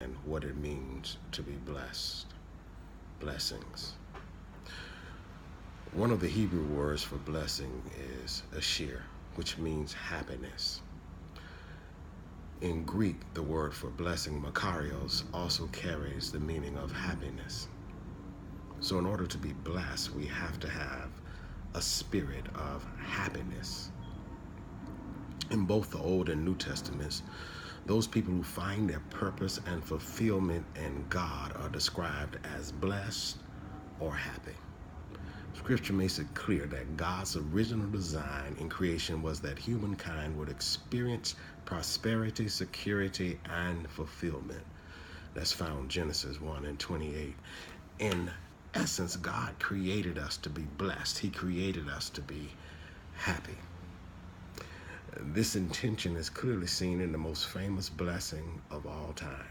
and what it means to be blessed. Blessings. One of the Hebrew words for blessing is ashir, which means happiness. In Greek, the word for blessing, makarios, also carries the meaning of happiness. So in order to be blessed, we have to have a spirit of happiness. In both the Old and New Testaments, those people who find their purpose and fulfillment in God are described as blessed or happy. Scripture makes it clear that God's original design in creation was that humankind would experience prosperity, security, and fulfillment. That's found Genesis 1 and 28. In essence, God created us to be blessed. He created us to be happy. This intention is clearly seen in the most famous blessing of all time.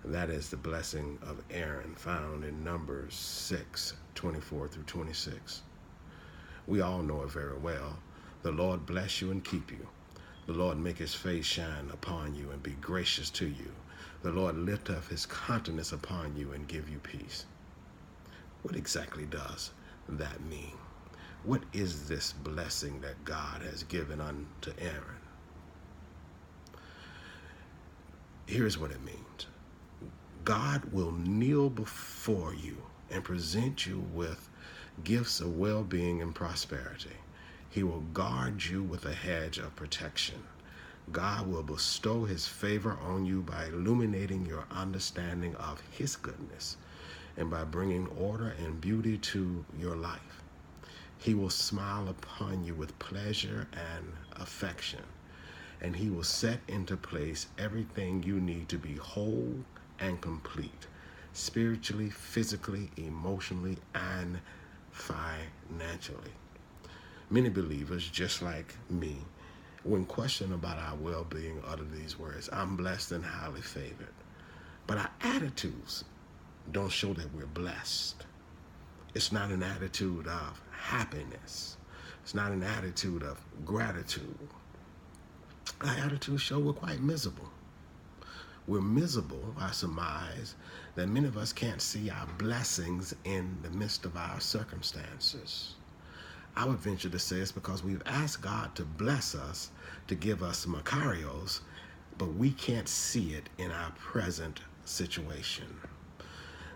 That is the blessing of Aaron, found in Numbers 6:24 through 26. We all know it very well. The Lord bless you and keep you. The Lord make his face shine upon you and be gracious to you. The Lord lift up his countenance upon you and give you peace. What exactly does that mean? What is this blessing that God has given unto Aaron? Here's what it means. God will kneel before you and present you with gifts of well-being and prosperity. He will guard you with a hedge of protection. God will bestow his favor on you by illuminating your understanding of his goodness and by bringing order and beauty to your life. He will smile upon you with pleasure and affection, and he will set into place everything you need to be whole and complete, spiritually, physically, emotionally, and financially. Many believers, just like me, when questioned about our well-being, utter these words: I'm blessed and highly favored. But our attitudes don't show that we're blessed. It's not an attitude of happiness. It's not an attitude of gratitude. Our attitudes show we're quite miserable. We're miserable, I surmise, that many of us can't see our blessings in the midst of our circumstances. I would venture to say it's because we've asked God to bless us, to give us makarios, but we can't see it in our present situation.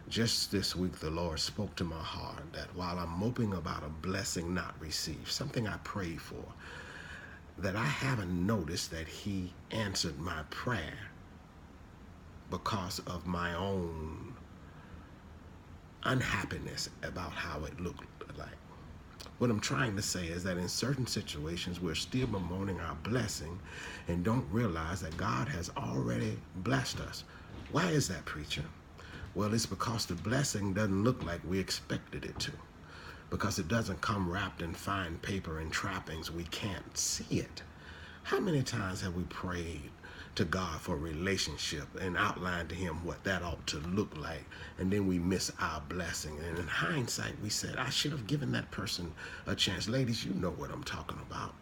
Just this week, the Lord spoke to my heart that while I'm moping about a blessing not received, something I prayed for, that I haven't noticed that he answered my prayer because of my own unhappiness about how it looked like. What I'm trying to say is that in certain situations, we're still bemoaning our blessing and don't realize that God has already blessed us. Why is that, preacher? Well, it's because the blessing doesn't look like we expected it to. Because it doesn't come wrapped in fine paper and trappings, we can't see it. How many times have we prayed to God for a relationship and outlined to him what that ought to look like, and then we miss our blessing? And in hindsight, we said, I should have given that person a chance. Ladies, you know what I'm talking about.